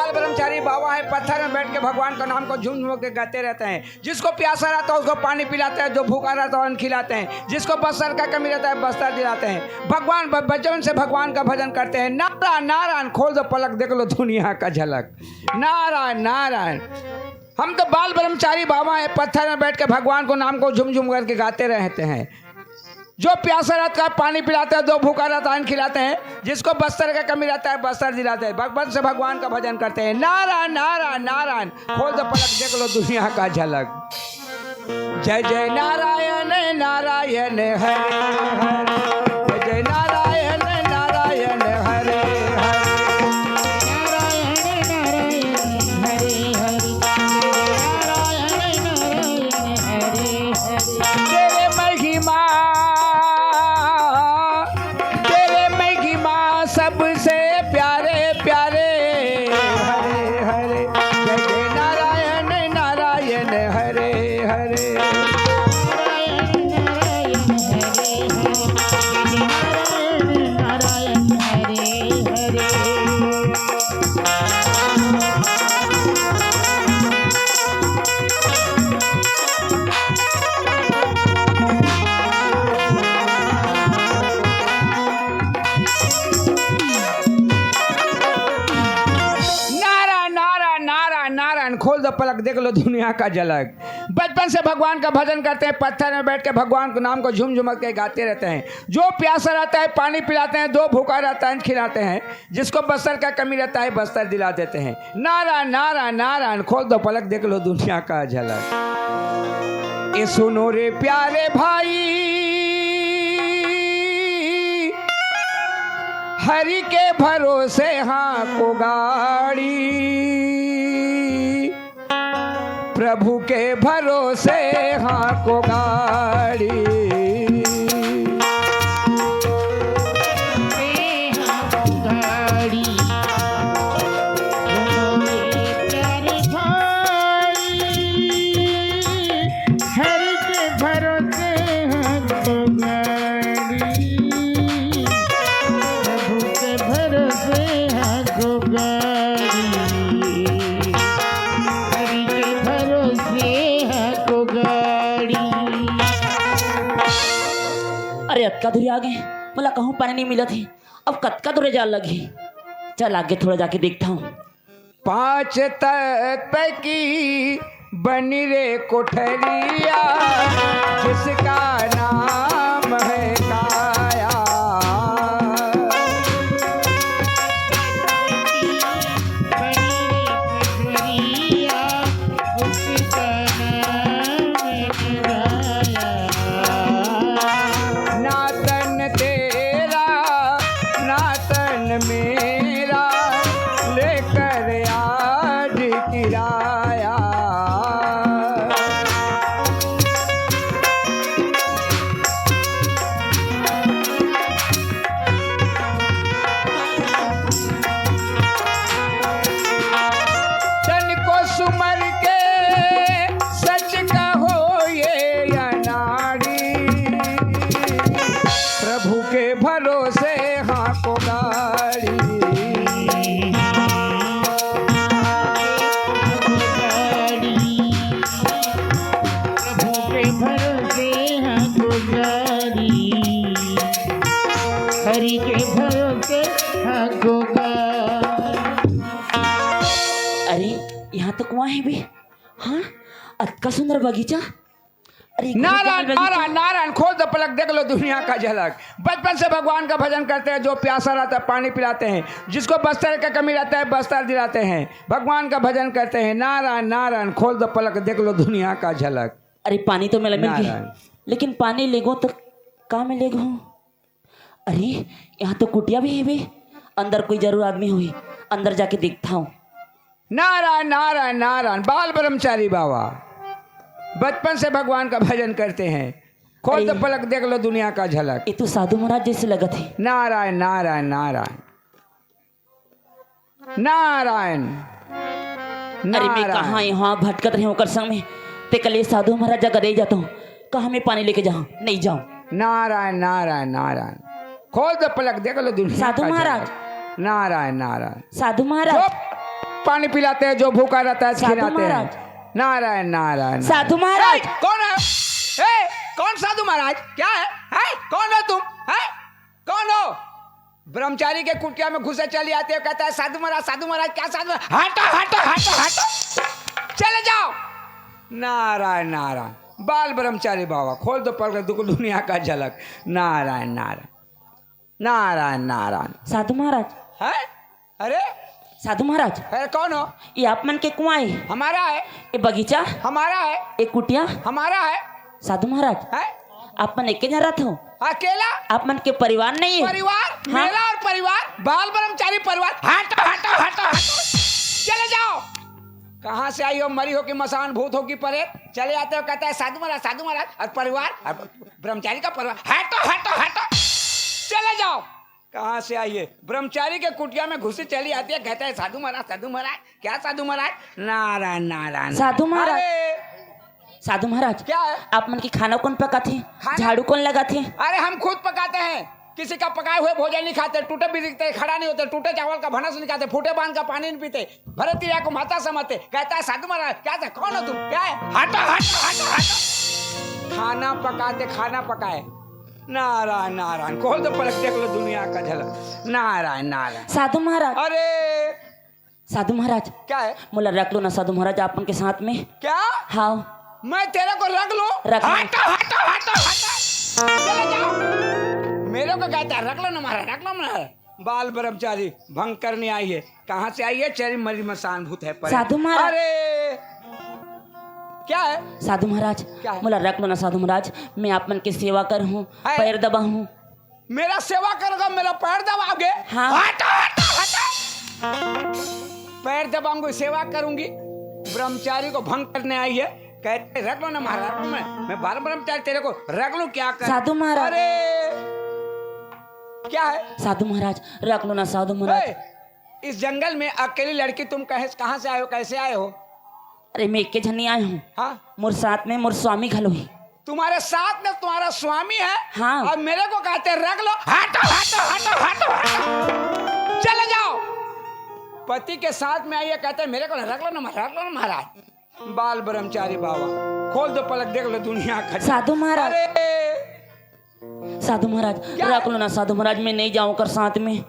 बाल ब्रह्मचारी बाबा है, पत्थर में बैठ के भगवान का नाम को झूम झूम के गाते रहते हैं। जिसको प्यासा रहता है उसको पानी पिलाते हैं, जो भूखा रहता है उन्हें खिलाते हैं, जिसको बस्तर का कमी रहता है बस्तर दिलाते हैं। भगवान बचपन से भगवान का भजन करते हैं। नारायण नारायण, खोल दो पलक देख लो दुनिया का झलक। नारायण नारायण। हम तो बाल ब्रह्मचारी बाबा है, पत्थर में बैठ के भगवान को नाम को झुम झुम करके गाते रहते हैं। जो प्यासा रहता है पानी पिलाते हैं, जो भूखा रहता है खिलाते हैं, जिसको बस्तर का कमी रहता है बस्तर दिलाते हैं। भगवान से भगवान का भजन करते हैं। नारायण नारायण नारायण, खोल दो पलक देख लो दुनिया का झलक। जय जय नारायण नारायण हरे हरे, जय जय नारायण नारायण हरे सबसे प्यारे प्यारे हरे हरे। जय जय नारायण नारायण हरे हरे। खोल दो पलक देख लो दुनिया का झलक। बचपन से भगवान का भजन करते हैं, पत्थर में बैठ के भगवान के नाम को झूम झुम के गाते रहते हैं। जो प्यासा रहता है पानी पिलाते हैं, जो भूखा रहता है खिलाते हैं, जिसको बस्तर का कमी रहता है बस्तर दिला देते हैं। नारायण नारायण नारायण, खोल दो पलक देख लो दुनिया का झलक। ये सुनो रे प्यारे भाई, हरि के भरोसे हाँ को गाड़ी, प्रभु के भरोसे हाँ को गाड़ी। अरे अक्का दूरी आ गए, बोला कहूँ पानी नहीं मिला थी, अब कतका दूरे जाल लगी। चल आगे थोड़ा जाके देखता हूँ। 5 तत्व की बनी रे कोठरिया, जिसका नाम है काया। मेरा लेकर आज किराया। तन को सुमर के सच कहो ये अनाड़ी, प्रभु के भरोसे हाँ को गाड़ी। हरि के भरोसे हाँ को गाड़ी। अरे यहाँ तो कुआं है भी। हाँ अक्का सुंदर बगीचा। अरे नारायण नारायण नारायण, खोल दो पलक देख लो दुनिया का झलक। बचपन से भगवान का भजन करते हैं। जो प्यासा रहता है पानी पिलाते हैं, जिसको बस्तर का कमी रहता है बस्तर दिलाते हैं। भगवान का भजन करते हैं। नारायण नारायण, खोल दो पलक देख लो दुनिया का झलक। अरे पानी तो मिल गया, लेकिन पानी लेगो तो कहाँ में लेगो। अरे यहाँ तो कुटिया भी है बे, अंदर कोई जरूर आदमी हुई, अंदर जाके देखता हूँ। नारायण नारायण नारायण, बाल ब्रह्मचारी बाबा बचपन से भगवान का भजन करते हैं। खोल दो पलक देख लो दुनिया का झलक। ये तो साधु महाराज जैसे लगा थे। नारायण नारायण नारायण नारायण। अरे मैं कहाँ यहाँ भटकत रही हूँ कर संग में, ते कल साधु महाराज जगह दे जाता हूँ। कहाँ मैं पानी लेके जाऊँ, नहीं जाऊँ। नारायण नारायण नारायण, खोल दो पलक देख लो दुनिया। साधु महाराज, नारायण नारायण। साधु महाराज, पानी पिलाते हैं, जो भूखा रहता है साधु खिलाते हैं। महाराज। नारायण नारायण। साधु महाराज। कौन है? कौन साधु महाराज? क्या है? कौन हो तुम? है कौन हो? ब्रह्मचारी के कुटिया में घुसे चली आते हो, कहता है साधु महाराज, साधु महाराज। क्या साधु? हटो हटो हटो हटो, चले जाओ। नारायण नारायण। बाल ब्रह्मचारी बाबा, खोल दो पलक, दुनिया का झलक। नारायण नारायण नारायण नारायण। साधु महाराज। है? अरे साधु महाराज, अरे कौन हो? ये आप मन के कुआं है, हमारा है, ये बगीचा, हमारा है, ये कुटिया। हमारा है। साधु महाराज, है? आप मन एक जन रहते हो, अकेला? आप मन के परिवार नहीं है? परिवार? हाँ? मेरा और परिवार, बाल ब्रह्मचारी परिवार। हटो हटो हटो हटो, चले जाओ। कहाँ से आई हो? मरी हो कि मसान, भूत हो कि परे? चले आते हो, कहता है साधु महाराज, साधु महाराज। और परिवार, ब्रह्मचारी का परिवार। हटो हटो हटो, चले जाओ। कहाँ से आई है? ब्रह्मचारी के कुटिया में घुसी चली आती है, कहता है साधु महाराज, साधु महाराज। क्या साधु महाराज? नारायण नारायण। साधु महाराज। अरे, साधु महाराज, क्या है? आप मन की खाना कौन पकाते? खाना? झाड़ू कौन लगाते? अरे हम खुद पकाते हैं। किसी का पकाए हुए भोजन नहीं खाते, टूटे भी दिखते, खड़ा नहीं होते, टूटे चावल का भनस नहीं खाते, फूटे बांध का पानी नहीं पीते, भरत क्रिया को माता समझते। कहता है साधु महाराज। क्या था? कौन हो तुम? क्या है? हटो हटो हटो हटो। खाना पकाते, खाना पकाए। नारायण नारायण। खोल दो पलक, देख लो दुनिया का झलक। नारायण नारायण। साधु महाराज। अरे साधु महाराज, क्या है? मोला रख लो ना साधु महाराज आप के साथ में। क्या? हाँ, मैं तेरे को रख लूं? रख लो। हटो हटो हटो हटो, चले जाओ। मेरे को कहता है रख लो ना महाराज, रख लो ना। बाल ब्रह्मचारी भंग करने आई है। कहाँ से आई है? चरी मरी मसान भूत है पर। साधु महाराज। अरे क्या है? साधु महाराज, क्या है? मोला रख लो ना साधु महाराज, मैं आप मन की सेवा कर हूँ, है? पैर दबा हूँ। मेरा सेवा करोगे, मेरा पैर दबाओगे? हाँ। हटो हटो हटो, पैर दबाऊंगी, सेवा करूंगी। ब्रह्मचारी को भंग करने आई है, कहते रख लो ना महाराज। मैं बाल ब्रह्मचारी तेरे को रख लूं? क्या कर? साधु महाराज। अरे क्या है? साधु महाराज, रख लो ना साधु महाराज। ए, इस जंगल में अकेली लड़की तुम कहाँ से आए हो? कैसे आए हो? अरे मैं एक के झन्नी आई हूँ, हाँ? मोर साथ में मोर स्वामी घलो ही। तुम्हारे साथ में तुम्हारा स्वामी है? हाँ। और मेरे को कहते रख लो? हटो हटो हटो हटो हटो, चले जाओ। पति के साथ में आइए, कहते मेरे को रख लो ना महाराज, रख लो ना महाराज। बाल ब्रह्मचारी बाबा, खोल दो पलक, देख लो दुनिया का। साधु महाराज। अरे साधु महाराज, क्या रख लो ना साधु महाराज, मैं नहीं जाऊँ कर साथ में।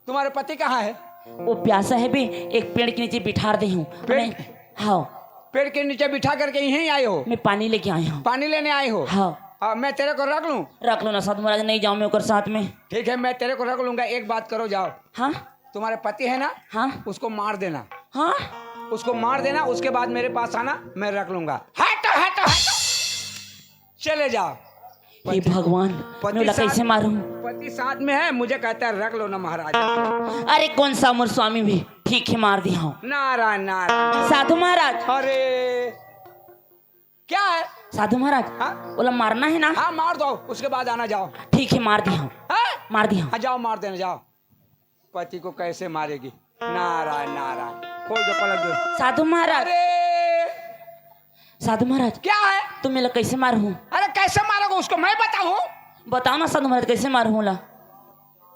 तुम्हारे पति कहाँ है? वो प्यासा है भी, एक पेड़ के नीचे बिठा दे हूँ। पेड़? हाँ, पेड़ के नीचे बिठा करके यहीं आए हो? मैं पानी लेके आई हूँ। पानी लेने आए हो? हाँ। मैं तेरे को रख लूं? रख लो ना साधु महाराज, नहीं जाऊँ मैं ओकर साथ में। ठीक है, मैं तेरे को रख लूंगा। एक बात करो, जाओ। हाँ तुम्हारे पति है ना? हाँ उसको मार देना। हाँ, उसको मार देना, उसके बाद मेरे पास आना, मैं रख लूंगा। हटो हटो हटो, चले जाओ। हे भगवान, पति मैं उला साथ- कैसे मारूं? पति साथ में है, मुझे कहता है रख लो ना महाराज। अरे कौन सा मोर स्वामी भी, ठीक है मार दिया हूँ। नारायण नारायण। साधु महाराज। अरे क्या है? साधु महाराज, हाँ? बोला मारना है ना? हाँ मार दो, उसके बाद आना। जाओ। ठीक है मार दिया हूँ, हाँ? मार दिया हूँ। हाँ जाओ, मार देना, जाओ। पति को कैसे मारेगी? नारायण नारायण। खोल दो पलक दो। साधु महाराज। अरे साधु महाराज, क्या है? तुम मेला कैसे मारू? अरे कैसे मारोगे उसको, मैं बताऊं? बताओ ना साधु महाराज, कैसे मारू ला?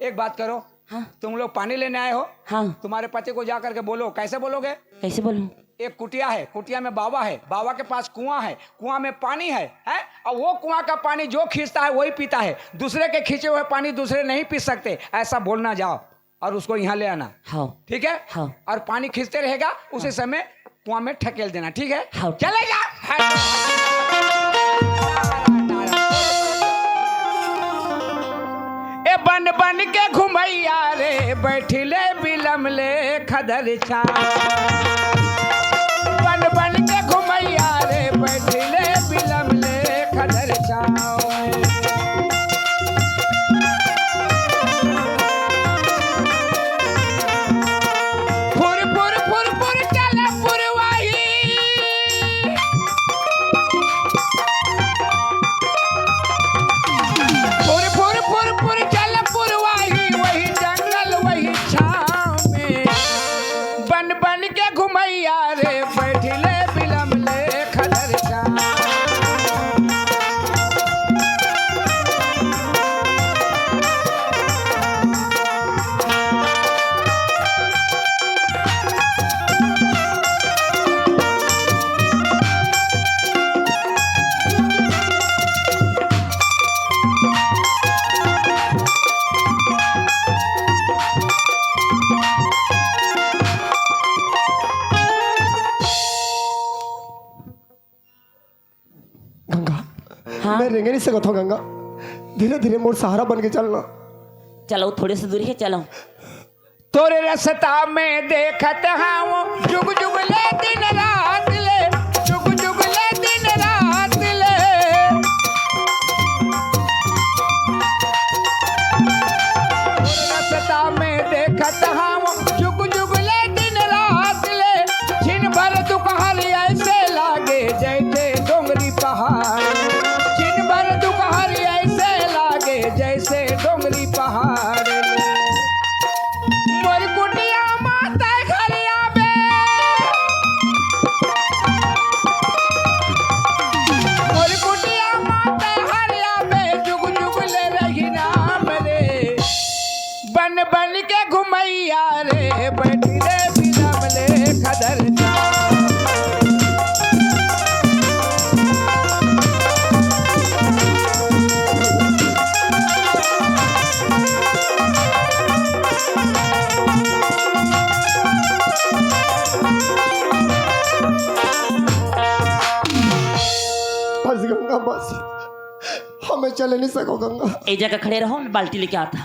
एक बात करो, हाँ तुम लोग पानी लेने आए हो, हाँ, तुम्हारे पति को जा करके बोलो। कैसे बोलोगे? कैसे बोलूं? एक कुटिया है, कुटिया में बाबा है, बाबा के पास कुआं है, कुआं में पानी है? और वो कुआं का पानी जो खींचता है वही पीता है, दूसरे के खींचे हुए पानी दूसरे नहीं पी सकते। ऐसा बोलना, जाओ और उसको यहाँ ले आना। हाँ ठीक है? हाँ। और पानी खींचते रहेगा, उसी समय कुआं में ठकेल देना। ठीक है? हाँ। चले जा। ए बन बन के घुमैया रे, बैठिले बिलम ले खदर छा। बन बन के घुमैया रे, बैठिले बिलम ले खदर छा। फुर फुर फुर फुर चल पुरवाही, फुर फुर फुर फुर चल पुरवाही, वही जंगल वही छाँव में। बन बन के घुमैया रे, बैठिले बिलम ले खदर छा। हाँ। मैं रेंगे नहीं सकता हूँ गंगा। धीरे धीरे मोर सहारा बन के चलना। चलो थोड़े से दूरी है, चलो। तोरे रास्ता में देखत हूँ जुग जुग ले दिन रात ले, जुग जुग ले दिन रात ले। तोरे रास्ता में देखत हूँ जुग जुग ले दिन रात ले। छिन भर दुखहल ऐसे लागे जैसे डोंगरी पहाड़, छिन भर दुखहल ऐसे लागे जैसे डोंगरी पहाड़। मोर कुटिया माता घरिया बे, मोर कुटिया माता घरिया बे, जुग जुग ले रही नाम रे। बन बन के घुमैया रे, बैठी रे बिलम ले खदर जा। बस गंगा बस, हमें चले नहीं सको गंगा। एक जगह खड़े रहो, मैं बाल्टी लेके आता।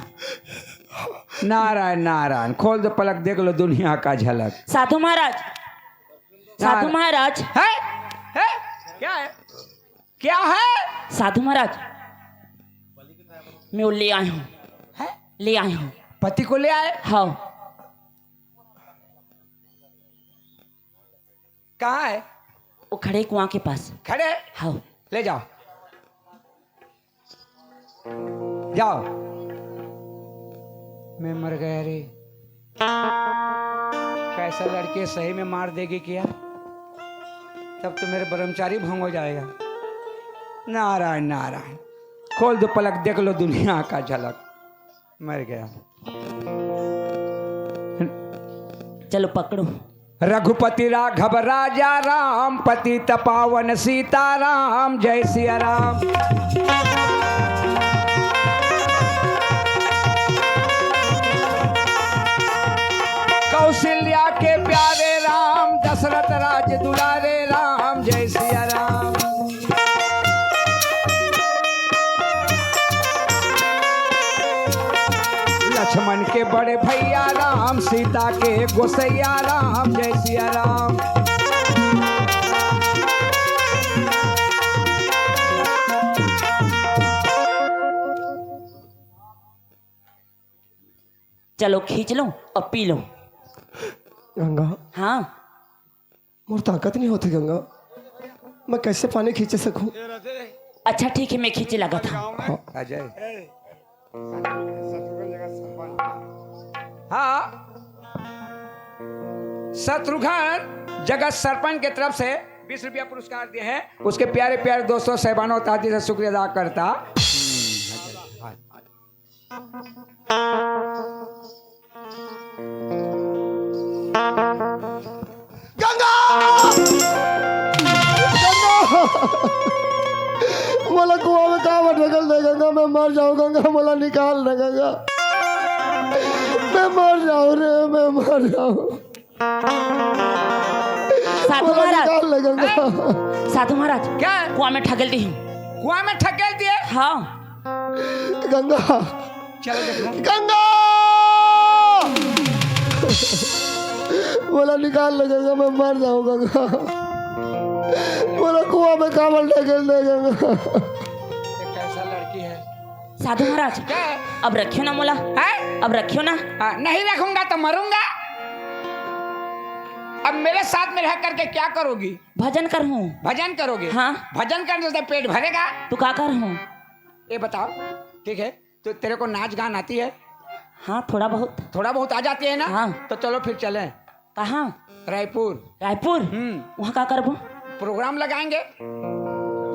नारायण नारायण, खोल दो पलक, देख लो दुनिया का झलक। साधु महाराज, साधु महाराज, है? क्या है? क्या है? साधु महाराज, मैं वो ले आया हूँ, है? ले आया हूँ। पति को ले आए? हाँ। कहाँ है? वो खड़े कुआं के पास। खड़े? हाँ। ले जाओ, जाओ। मैं मर गया रे। कैसा लड़के सही में मार देगी क्या? तब तो मेरे ब्रह्मचारी भंग हो जाएगा। नारायण नारायण, खोल दो पलक, देख लो दुनिया का झलक। मर गया। चलो पकड़ो। रघुपति राघव राजा राम, पति तपावन सीताराम, जय सिया राम। कौशल्या के प्यारे राम, दशरथ राज दुलारे राम, जय सिया राम। लक्ष्मण के बड़े भैया राम, सीता के गोसैया राम, जय सिया राम। चलो खींच लो और पी लो। गंगा हाँ। मोर ताकत नहीं होती गंगा, मैं कैसे पानी खींच सकूं? अच्छा ठीक है, मैं खींचे लगा था। अजय, हाँ, शत्रुघ्न जगत सरपंच के तरफ से 20 रुपया पुरस्कार दिए हैं। उसके प्यारे प्यारे दोस्तों साहबानों ताती से शुक्रिया अदा करता। गंगा मोला कुआं में कहाँ मत ढकल दे गंगा, मैं मर जाऊँ गंगा, मोला निकाल दे गंगा, मैं मर जाऊँ रे, मैं मर जाऊँ। साधु महाराज, निकाल ले गंगा। साधु महाराज, क्या? कुआं में ठगल दी हूँ। कुआं में ठकेल दिए? हाँ। गंगा, चलो देखो। गंगा बोला निकाल ले गंगा, मैं मर जाऊँ गंगा, बोला कुआं में कामल ढकेल दे गंगा। ये कैसा लड़की है? साधु महाराज, क्या? अब रखियो ना मोला, है? अब रखियो ना। नहीं रखूंगा तो मरूंगा। अब मेरे साथ में रह करके क्या करोगी? भजन कर हूँ। भजन करोगे? हाँ। भजन करने से पेट भरेगा? तू का कर हूँ? ये बताओ, ठीक है, तो तेरे को नाच गान आती है? हाँ थोड़ा बहुत। थोड़ा बहुत आ जाती है ना? हाँ। तो चलो फिर चलें कहाँ? रायपुर। रायपुर? वहाँ का करबो? प्रोग्राम लगाएंगे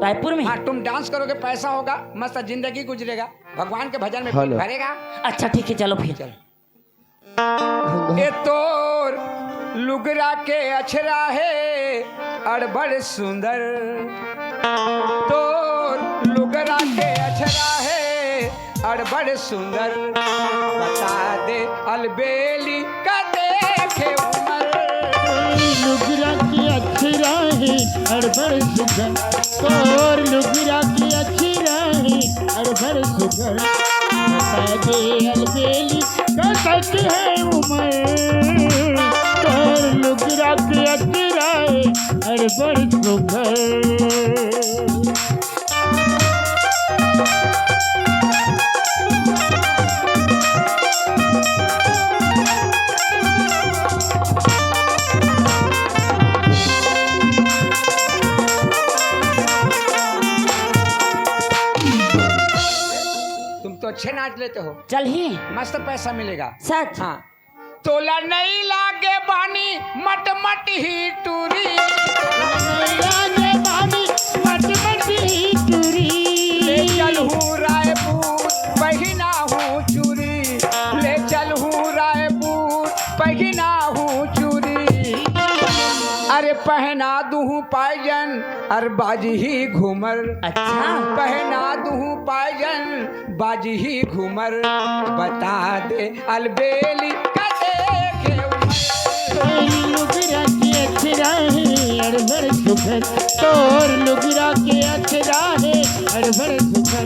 रायपुर में? हाँ, तुम डांस करोगे, पैसा होगा, मस्त जिंदगी गुजरेगा, भगवान के भजन में पेट हेलो। भरेगा। अच्छा ठीक है, चलो फिर। चल। ए तोर लुगरा के अछरा है अड़बड़ सुंदर, तोर लुगरा के अछरा है अड़बड़ सुंदर, बता दे अलबेली का देखे उमर। लुगरा की अक्षरा है हड़बड़ सुंदर, तोर लुगरा की अच्छी राही हर भर सुगर बता दे अलबेली कसक है उमर तोर लुगरा की अच्छी राही हर भर सुगर तुम तो अच्छे नाच लेते हो, चल ही मस्त पैसा मिलेगा। सच हाँ, तोला नहीं लागे बानी मट मट ही टूरी, लागे बानी मट मट ही चूरी ले चल हूँ रायपुर पहना हूँ चूरी, ले चल हूँ रायपुर पहना हूँ चूरी, अरे पहना दूँ पायजन अर बाजी ही घूमर, अच्छा पहना दूँ पायजन बाजी ही घूमर, बता दे अलबेली का देखे उमर। लुगरा के अक्षरा है अड़भर सुखर तोर लुगरा के अक्षरा है अड़भर सुखर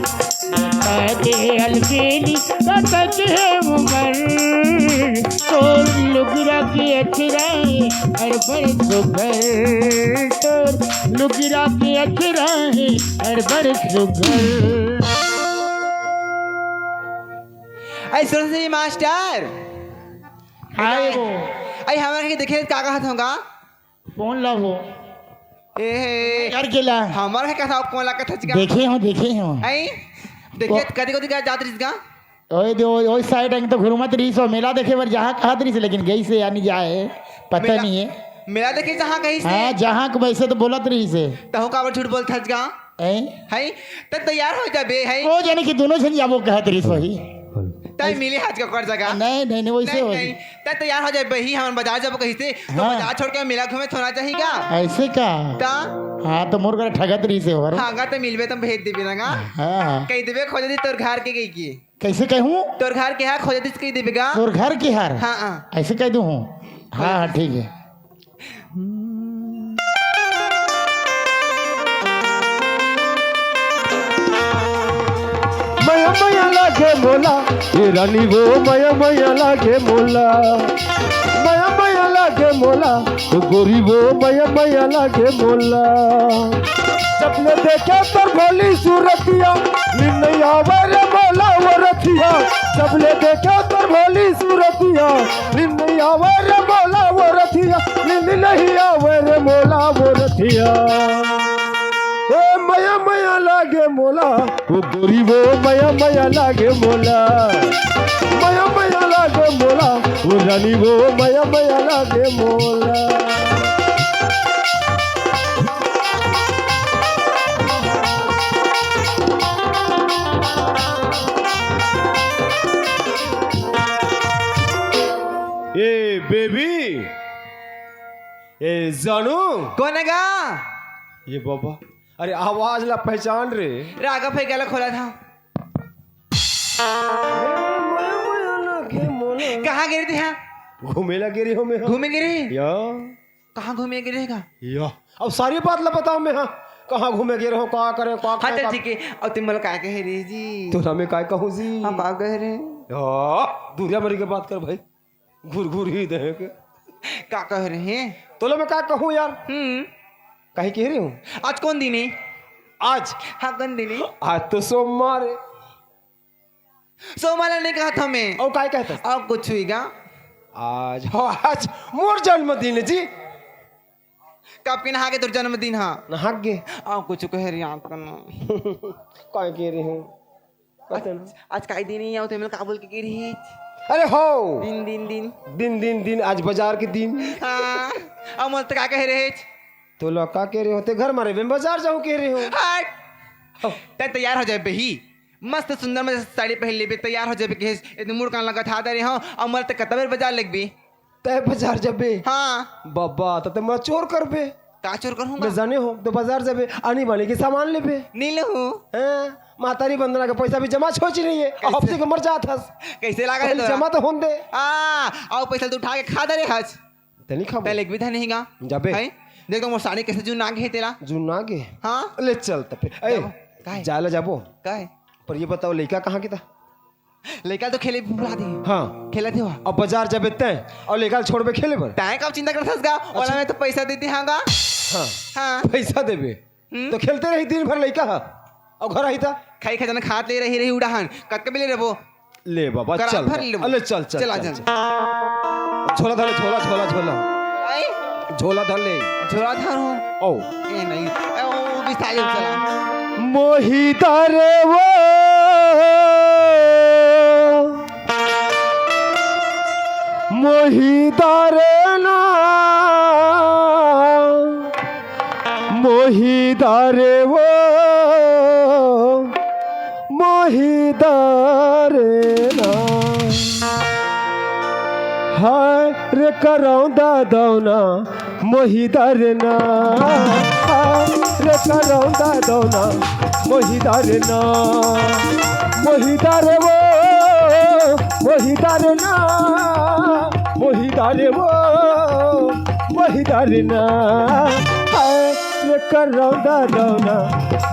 बता दे अलबेली कसक है उमर तोर लुगरा के अक्षरा है अड़भर सुखर तोर लुगरा के अक्षरा है अड़भर सुखर। आई सुन से मास्टर हाय वो आई हमारे के देखे का कहत होगा कौन लगो ए यार केला हमारे के कथा कौन लगा था देखे हो आई देखिए कदी कदी का जात रिस का ओए दो ओए साइड अंग तो घुरमत रही सो मेला देखे बर जहाँ कहा रही से लेकिन गई से यानी जाए पता मेला- नहीं है। मेरा देखिए जहां कहीं से हाँ जहाँ के वैसे तो बोलत रही से तहु का झूठ बोल थच का है त तैयार हो जाबे है वो जाने कि दोनों जन जाबो कहत रही सो ही तय मिले हाथ का कर जगह नहीं वैसे नहीं हो नहीं त तैयार हो जाबे ही हम बाजार जाबो कहीं से तो हाँ। बाजार छोड़ के मेला घूमे थोड़ा चाहिएगा ऐसे का ता हाँ तो मोर कर ठगत रही से और हां गा त मिलबे तुम भेज देबे ना गा हाँ कहीं देबे खोज दी तोर घर के गई की कैसे कहूँ तोर घर के है खोज दी कहीं देबे गा और घर की हार हां हां ऐसे कह दूँ हाँ हाँ ठीक है मया मया लागे मोला ये रानी वो मया मया लागे मोला मया मया लागे मोला वो गोरी वो मया मया लागे मोला सपने देखे तो भोली सूरतिया नींद नहीं आवे रे मोला वो रतिया सपने देखे तो भोली सूरतिया नींद नहीं आवे रे मोला वो रतिया नींद नहीं आवे रे मोला वो रतिया ओ मया मया लागे मोला वो गोरी वो मया मया लागे मोला मया मया लागे मोला वो रानी वो मया मया लागे मोला ए बेबी ए जानू कौन है गा ये बाबा अरे आवाज ला पहचान रे रागा फेंक गला खोला था कहाँ गिरी थी हाँ घूमे लगे रही हो मैं घूमे गिरी या कहाँ घूमे गिरेगा या अब सारी बात ला बताओ मैं हाँ कहाँ घूमे गे रहो का करे का हाँ चल ठीक है और तुम बोलो क्या कह रही जी तो हमें काय कहूँ जी हम आप कह रहे हैं दुनिया भरी के बात कर भाई घूर घूर ही दे के क्या कह रहे हैं तो लो मैं क्या कहूँ यार कहीं कह रही हूँ आज कौन दिन है आज हाँ कौन दिन है आज तो सोमवार है सोमवार ने कहा था मैं और काय कहता अब कुछ हुईगा आज हो आज मोर जन्मदिन है जी कब के नहा के तुर जन्मदिन हाँ नहा गे अब कुछ कह रही आप करना काय कह रही हूँ पता नहीं। आज काई दिन ही आओ तो मैं काबुल के गिर ही अरे हो दिन दिन दिन दिन दिन दिन आज बाजार के दिन हाँ अब मत क्या कह रहे तो लौका कह रहे होते घर मारे मैं बाजार जाऊँ कह रही हूँ हाय तैयार हो जाए बही मस्त सुंदर में साड़ी पहन ले तैयार हो जाए के इतने मुड़ कान लगा था दे हाँ और मर तक कतबर बाजार लग भी तय बाजार जबे हाँ बाबा तो मैं चोर कर बे का चोर करूँगा मैं जाने हो तो बाजार जबे आनी बानी के सामान ले बे नील हूँ मातारी बंदना का पैसा भी जमा छोच नहीं है हफ्ते के मर जात हस कैसे लगा पहले जमा तो हों दे आओ पैसा तो उठा के खा दे रे हज तनी खा पहले एक विधा नहीं गा जबे है देख तो मोर साड़ी कैसे जू नाग है तेरा जुना के हाँ ले चल तो फिर काहे? जाला जाबो। का है पर ये बताओ लड़का कहाँ की था? लड़का तो खेले बुला दी हाँ खेला थे वहाँ अब बाजार जब तय और लड़का छोड़ पे खेले पर। तैं कब चिंता करता गा वाला में तो पैसा देती हाँ गा हाँ हाँ पैसा देबे तो खेलते रही दिन भर लड़का हा और घर आई था। खाई खजाना खात ले रही उड़ाहन कत के भी ले रहो ले बाबा करा चल भर ले अले चल चल चला चल, चल चल। झोला धर ले, झोला झोला झोला आई झोला धर ले। झोला धर हूँ ओ ये नहीं ओ विस्तार चला मोहिता रे वो मोहिता रे ना मोहिता रे वो मोहिता रे ना हाय रे करौंदा दौना मोहिता रे ना हाय रे करौंदा दौना मोहिता रे ना मोहिता रे वो मोहिता रे ना मोहिता रे वो मोहिता रे ना हाय रे करौंदा दौना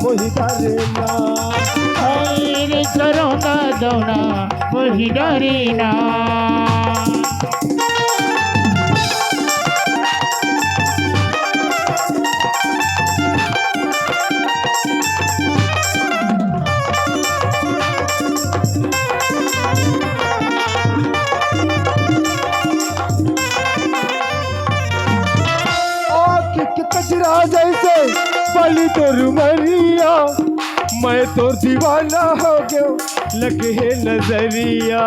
मोहिता रे ना रे करोना दौना वही डरीना। कचरा जैसे पली तोर मरिया मैं तो दीवाना हो गया लगे है नजरिया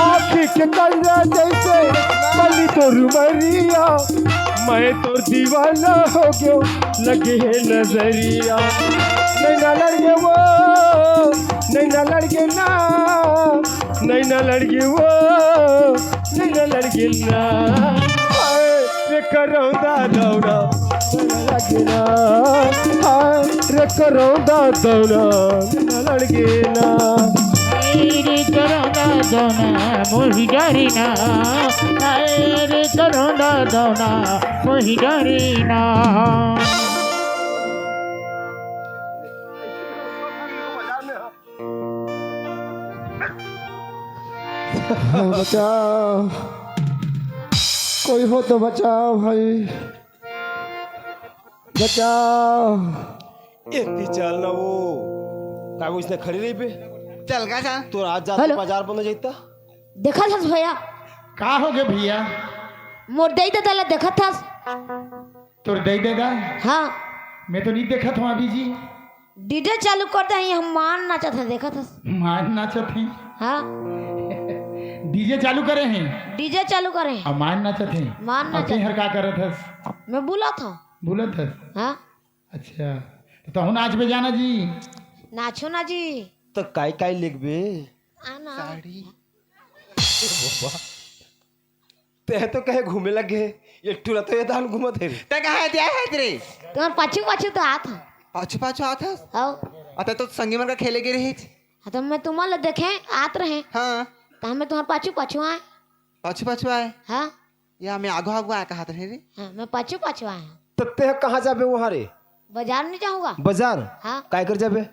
आँखी के कचरा जैसे पली तोर मरिया मैं तो दीवाना हो गया लगे है नजरिया नहीं ना लड़के वो नहीं ना लड़के ना नहीं ना लड़के वो नहीं ना लड़के ना रे करौंदा दौड़ा लगे ना रे करौंदा दौड़ा लड़के ना रे करोना दौना वही डरीना। रे करोना दौना वही डरीना। बचाओ कोई हो तो बचाओ भाई बचाओ। इतनी चल ना वो का वो इसने खड़ी रही पे चल गा जा तो आज जाते हेलो। बाजार बंद जाता। देखा था भैया का हो गए भैया? मोर दई तो तला देखा था। तोर दे देगा? हाँ मैं तो नहीं देखा था अभी जी। डीजे चालू करता है हम मान नाचा था देखा था। मान नाचत हैं। हाँ डीजे चालू करे हैं डीजे चालू करे और मान नाचत हैं। मान और नाचा हर का करत हस? मैं बोला था। बोलत हस? हाँ अच्छा तो हूँ नाच बजाना जी। नाचो ना जी तो काय काय लिखबे आना ते तो कहे घूमे लगे ये टूरा तो ये दाल घूमत है। तैं कहाँ है तेरे तुम्हारे पाछू पाछू तो हाथ पाछू पाछू आता आओ अतः तो संगी मन का खेले के रही हाँ तो मैं तुम्हारे देखे आत रहे हाँ तो हमें तुम्हारे पाछू पाछू आए। पाछू पाछू आए हाँ या मैं आगो आगो आया कहा रे हाँ मैं पाछू पाछू आए हूँ। तो ते कहाँ जाबे वहाँ रे? बाजार नहीं जाऊँगा। बाजार हाँ काय कर जाबे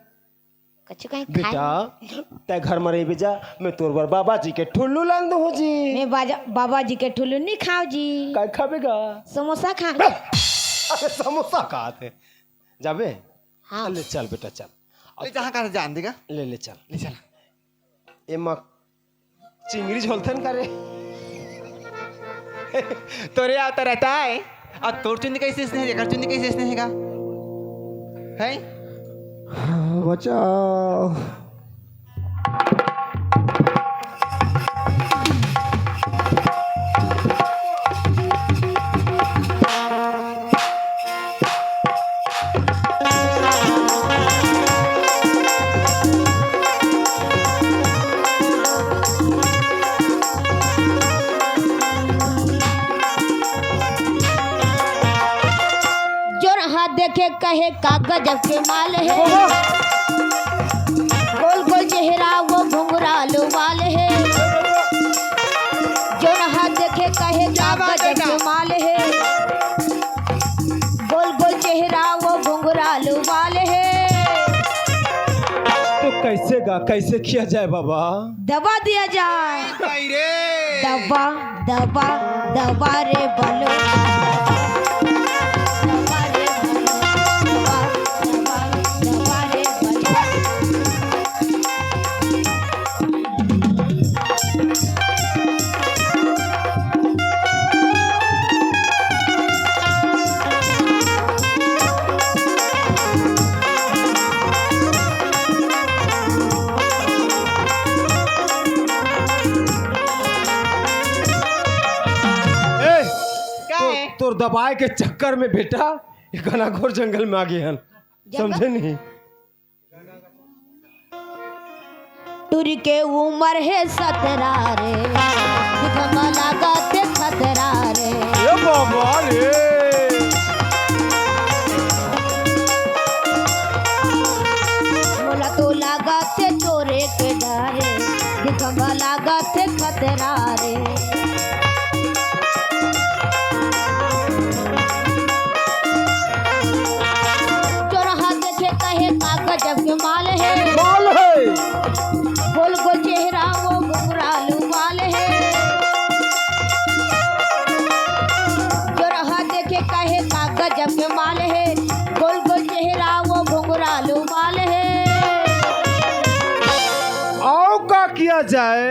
कच्चे कहीं बेटा? खाए ते घर में रही बेजा मैं तोर बर बाबा जी के ठुल्लू लान दो जी। मैं बाबा जी के ठुल्लू नहीं खाओ जी काय खाबेगा? समोसा खा अरे समोसा खाते जाबे। हाँ ले चल बेटा चल ले जहाँ कहा जान देगा ले चल ले चला ए माँ चिंगड़ी झोलथन करे तोरे आता रहता है अब तोर चुंदी कैसे स्नेह है चुंदी कैसे स्नेह है बचाओ जो हाथ देखे कहे का गजब के माल है गोल गोल चेहरा वो घुंघरालू वाल है कैसे किया जाए बाबा? दबा दिया जाए। नहीं रे दबा दबा दबा रे बलो, दबा रे बलो, दबा दबा दबा रे बलो। क्या है तोर दबाए के चक्कर में बेटा ये घनाघोर जंगल में आ गए हन, समझे नहीं? टूरी के उम्र है 17 रे, दिखमा लागते खतरा रे। ए बाबा रे, मोला तो लागते चोरे के डरे, दिखमा लागते खतरा रे। चोरहा देखे कहे का गजब के माल है, माल है। गोल गोल चेहरा वो घुंघरालू वाल है। चोरहा देखे कहे का गजब के माल है, गोल गोल चेहरा वो घुंघरालू वाल है। आओ का किया जाए?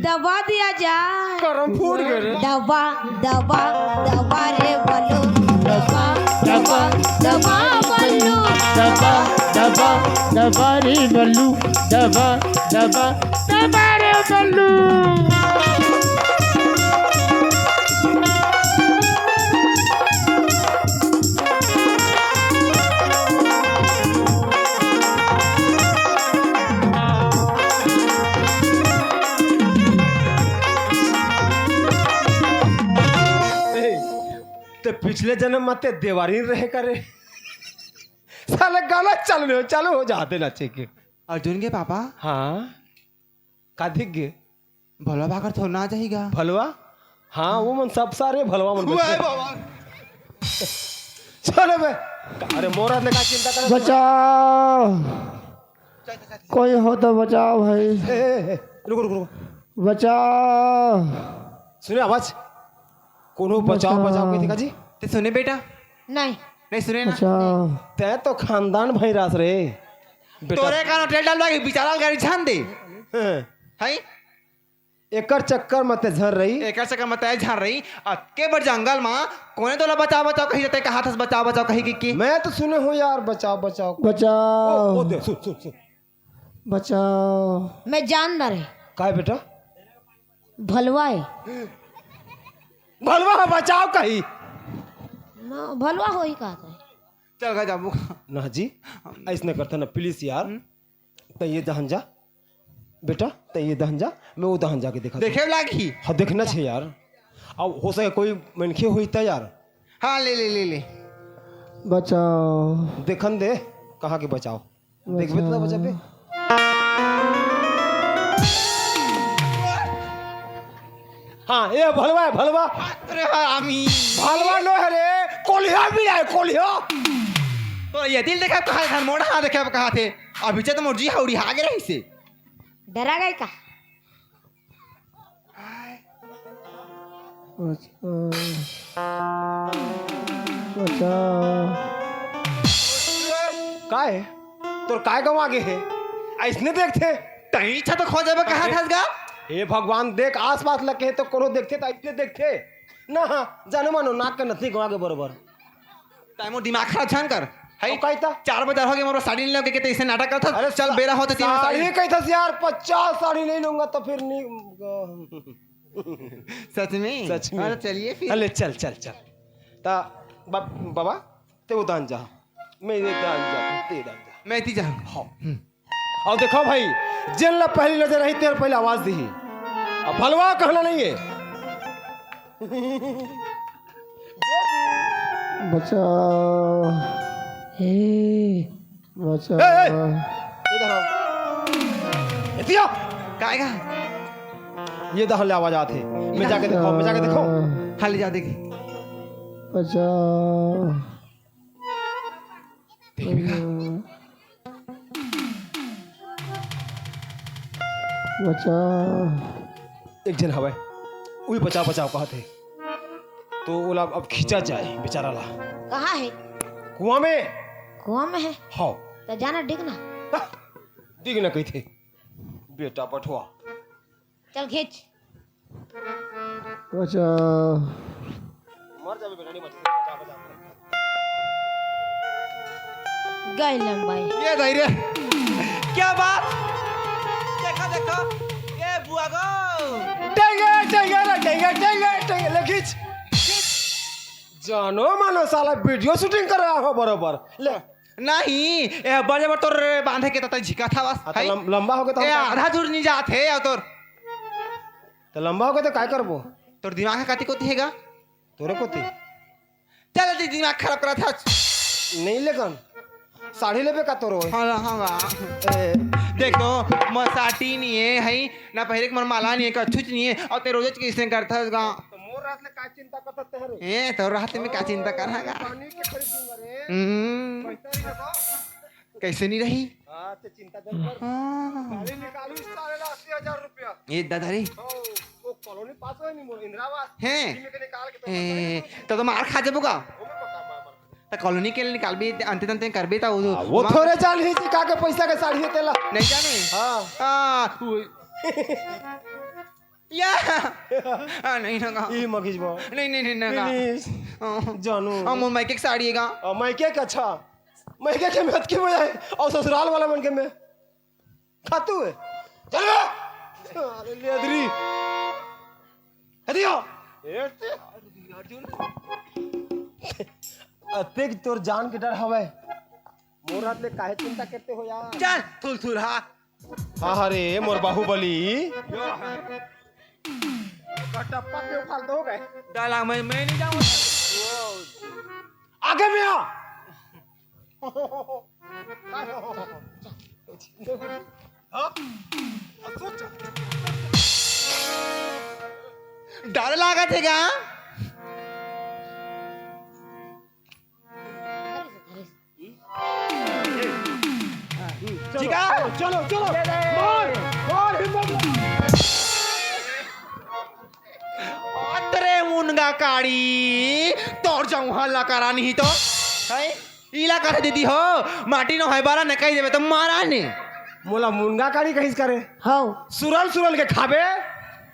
दबा दिया जाए। करम फूट गए रे। दबा दबा दबा रे बलो, दबा दबा दबा बल्लू। दबा दबा दबा रे बल्लू, दबा दबा दबा रे बल्लू। ते पिछले जन्म में ते देवारी रहे करे साले गाना चालू हो जाते नाचे के। अर्जुन के पापा हाँ का दिख गए भोला भाकर थोड़ा ना जाएगा भलवा? हाँ वो मन सब सारे भलवा मन हुआ है बचे। बाबा चलो बे, अरे मोरा ने का चिंता करे? बचाओ, कोई हो तो बचाओ भाई, रुको रुको रुको, बचाओ। सुने आवाज? कोनो बचाओ बचाओ के दिखा जी। ते सुने बेटा नहीं नहीं सुने ना बचाओ। ते तो खानदान भाई रास रे बेटा। तोरे का होटल डालवा के बिचारा गाड़ी छान दे हाँ, है एकर चक्कर मत झर रही। एक से का मताय झाड़ रही के बर जंगल में कोने तोला बचाओ बचाओ कही जाते का हाथ से बचाओ बचाओ कही की मैं तो सुने हो यार बचाओ बचाओ। बचाओ ओ दे सुन सुन सुन। बचाओ। मैं जानदार है, का है बेटा? भलवा है। भलवा बचाओ कही भलवा हो ही कहा था। चल गा जाबू ना जी ऐसा करता ना प्लीज यार। तो ये दहन जा बेटा, तो ये दहन जा, मैं वो दहन जाके देखा। देखे लागी हाँ देखना चाहिए यार। अब हो सके कोई मनखे हुई था यार। हाँ ले ले ले ले बचाओ। देखन दे कहाँ के बचाओ देखबे तो बचा पे। हाँ ये भलवा है भलवा। अरे आमी भलवा नो है रे, कोलिया भी है कोलिया। तो ये दिल देखा कहाँ था मोड़ा हाँ देखा कहाँ थे अभी तो मुर्जी हौड़ी आगे रही से डरा गए का? बचाओ। का है तोर काय गवा आगे है ऐसने देखते? तही छा तो खो जाबे कहाँ था गा हे भगवान देख आसपास लगे है तो कोनो देखते तो ऐसने देखते ना। हाँ जाने मानो नाक का नथनी गवा के बरोबर। टाइमो दिमाग खराब छान कर है तो कहता 4 बजे हो गए मोरो साड़ी नहीं लगे के इसे नाटक करता अरे चल बेरा होते 3 साड़ी साड़ी कहता यार 50 साड़ी नहीं लूंगा तो फिर नहीं। सच में सच में। अरे चलिए फिर अरे चल चल चल ता बाबा ते उदान जा, मैं ये दान जा ते दान जा। मैं ती जा हाँ और देखो भाई जिन ला पहली नजर आई तेरे पहले आवाज दी। अब भलवा कहना नहीं है। बचाओ। बचाओ। इधर आओ। इतिया काएगा ये दहन ले आवाज आते। मैं जाके देखो, मैं जाके देखो। खाली जा देखे बचाओ। बचा एक जन हवे वही बचाओ बचाओ कहते तो ओला अब खींचा जाए बेचारा ला कहाँ है? कुआं में। कुआं में है हाँ तो जाना डिगना। दिख ना कही थे बेटा पठुआ। चल खींच। बचा मर जावे बेटा नहीं बचा बचा गए लंबाई। ये धैर्य क्या बात देखो देखो ये बुआ गो टेंगे ले खींच जानो मानो साला वीडियो शूटिंग कर रहा हो बरोबर ले नहीं ये बड़े बड़े तोर बांधे के तता झिका था बस तो लंबा हो गया तो ये आधा दूर नहीं जात है और तोर तो लंबा हो गया तो काय करबो तोर दिमाग काती कोती हैगा तोरे को ती चल दी दिमाग खराब करा था नहीं लेकिन साड़ी लेबे का तोरो हाँ हाँ देख तो मसाटी नहीं है ना पहले के मन माला नहीं है कछुच नहीं है और ते रोज किसने करता है गा तो मोर रात ले काय चिंता करते रे ए तो रात में क्या चिंता कर रहा पानी के खरीदूंगा रे पैसा नहीं लगा कैसे नहीं रही हां ते चिंता कर गाड़ी निकालू सारे 80,000 रुपया ये दादारी वो कॉलोनी पास है नहीं मोर इंदिरावास हैं में के निकाल के तो मार खा जाबोगा तो कॉलोनी के लिए निकाल भी अंते तंते कर भी था वो थोड़े चाल ही सिखा के पैसा के साड़ी तेला नहीं जाने हां या नहीं ना ई मगिज बा नहीं नहीं नहीं ना प्लीज जानू हम माइक की साड़ी हैगा मायके का अच्छा मायके के में के में और ससुराल वाला मन के में खातू है चल अरे ले अदरी हदिया अतेक तोर जान के डर हवे मोर हाथ ले काहे चिंता करते हो यार चल थुल थुल हा हाँ अरे मोर बाहुबली कटप्पा के उखाल दो गए डाला मैं नहीं जाऊंगा आगे में आ डर लगा थे क्या ठीक है चलो चलो मार हिम्मत अतरे मुनगा काड़ी तोड़ जाऊं हल्ला करा नहीं तो है इला कर दीदी हो माटी नो है बारा न कही देवे तो मारा ने मोला मुनगा काड़ी कहिस करे हो सुरल सुरल के खाबे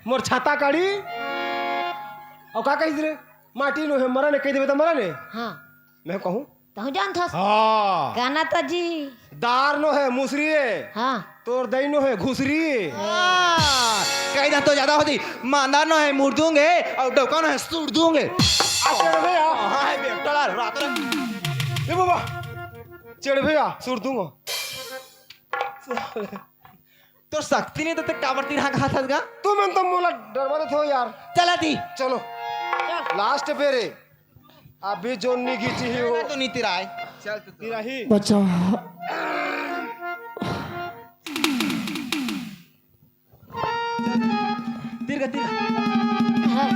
मोर छाता काड़ी और का कहिस रे माटी नो है मरा ने कही देवे तो मरा ने हाँ मैं कहूं तू जान था हां गाना तो जी दार नो है मुसरी हाँ तोर दई नो है घुसरी कही दा तो ज्यादा होती मानदार नो है मुड़ दूंगे और डोका नो है सूट दूंगे चढ़ भैया हां है बेटा रात ए बाबा चढ़ भैया सुर दूंगा तो शक्ति नहीं तो ते कावरती रहा कहा था तू मन तो मोला डरवा दे हो यार चला दी चलो लास्ट पे रे अभी जो निगी चाहिए वो तो नीति राय चल तू तेरा ही बचा तीर का हाँ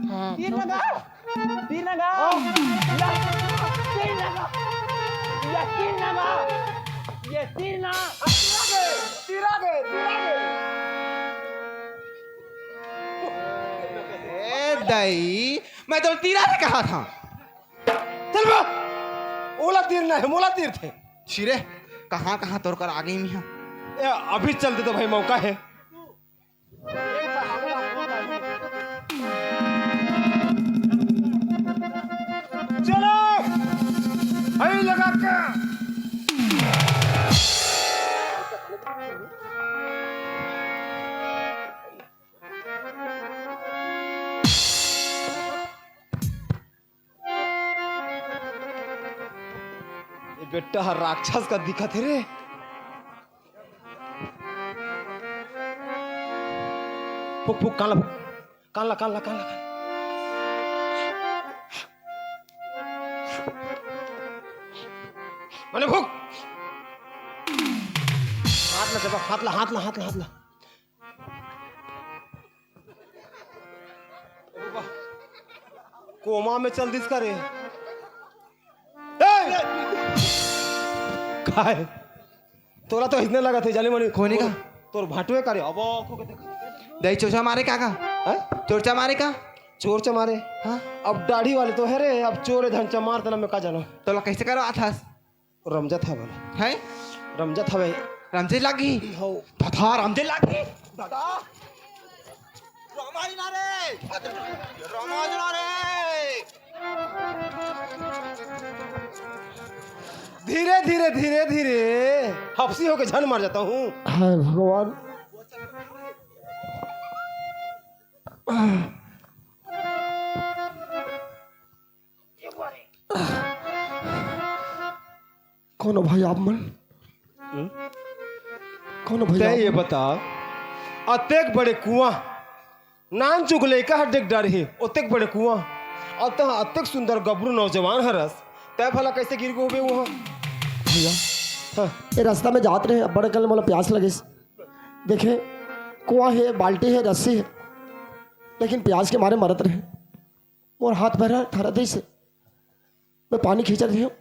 हाँ तीर लगा तीर लगा ये तीर ना तीरा गए ए दई मैं तो तीरा से कहा था चल बा ओला तीर ना है मोला तीर थे छिरे कहाँ कहाँ तोड़ कर आ गई मियाँ ए, अभी चलते तो भाई मौका है चलो हई लगा के ये बेटा हर राक्षस का दिखत है रे फुक फुक कान ला कान ला मैंने फुक हाथ ला जब हाथ ला कोमा में चल दिस करे काय तोरा तो इतने लगा थे जाली मनी खोने का तोर भाटवे करे अब दही चोचा मारे का चोरचा मारे का चोर चमारे। हाँ अब दाढ़ी वाले तो है रे, अब चोर है धन चमार तना मैं का जानो। तो ला कैसे करो था रमजा था वाला है रमजा था भाई। रमजे लगी हो था रमजे लगी दादा रमाज ना रे रमाज ना रे धीरे धीरे धीरे धीरे हफ्सी होके झन मार जाता हूँ। हाय भगवान। कौन हो भाई आप मन? कौन हो ते भैया? ये बता अतेक बड़े कुआं नान चुगले का हड्डेक डर है ओतेक बड़े कुआं और तो अतेक सुंदर गबरू नौजवान हरस तय भला कैसे गिर गो बे वहाँ। भैया हाँ, ये रास्ता में जात रहे, बड़े कल मोला प्यास लगे। देखे कुआं है, बाल्टी है, रस्सी है, लेकिन प्यास के मारे मरत रहे। मोर हाथ पैर ठहरा दी से मैं पानी खींच रही हूँ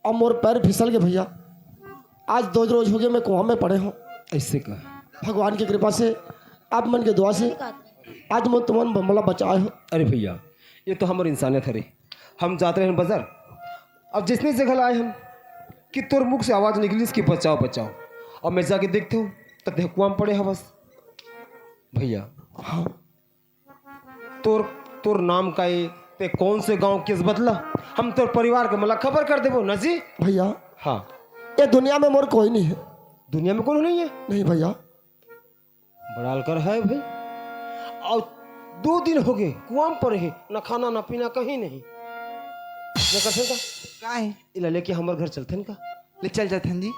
और मोर पैर फिसल गए भैया। आज 2 रोज हो गए मैं कुआं में पड़े हूँ। ऐसे का भगवान की कृपा से, आप मन के दुआ से आज मैं तुम्हारा मोला बचाए हो। अरे भैया ये तो हमारी इंसानियत है रे। हम जाते हैं बाजार, अब जिसने जगह आए हम कि तोर मुख से आवाज़ निकली इसकी बचाओ बचाओ, और मैं जाके देखते हूँ तब देख कुआं में पड़े हैं बस। भैया हाँ तोर तोर नाम का ये ते कौन से गांव किस बदला हम तोर परिवार के मला खबर कर देबो ना जी। भैया हाँ ये दुनिया में मोर कोई नहीं है। दुनिया में कौन नहीं है? नहीं भैया। बड़ाल कर है भाई, और 2 दिन हो गए कुआं में पड़े हैं, ना खाना ना पीना कहीं नहीं। न कर सकता का है इला लेके हमारे घर चलते हैं का? ले चल जाते हैं जी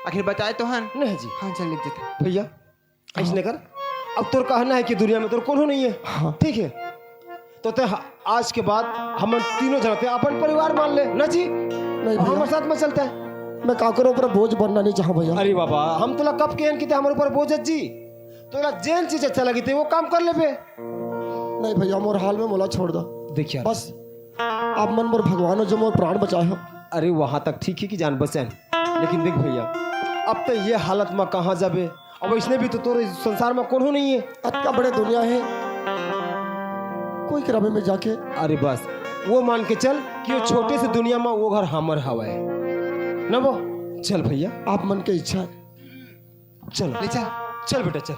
आखिर बताए तो हन नहीं जी। हाँ चल ले जाते भैया ऐसे कर, अब तोर कहना है कि दुनिया में तोर कौन नहीं है। हाँ। ठीक है तो ते आज के बाद हम तीनों जनते अपन परिवार मान ले ना जी। नहीं हमारे भैया, साथ में चलता है। मैं काकरों पर बोझ बनना नहीं चाहूँ भैया। अरे बाबा हम तोला कब कहन कि हमारे ऊपर बोझ जी, तोला जेन चीज अच्छा लगी थी वो काम कर ले बे। नहीं भैया मोर हाल में मोला छोड़ दो देखिए बस। आप मन मोर भगवान हो जो मोर प्राण बचाए हो। अरे वहां तक ठीक है कि जान बचैन, लेकिन देख भैया अब तो ये हालत में कहाँ जाबे। अब इसने भी तो तोरे संसार में कौन हो नहीं है। इतना बड़े दुनिया है, कोई करावे में जाके। अरे बस वो मान के चल कि वो छोटे से दुनिया में वो घर हमर हवा है ना। वो चल भैया आप मन के इच्छा है। चल ले चल चल बेटा चल।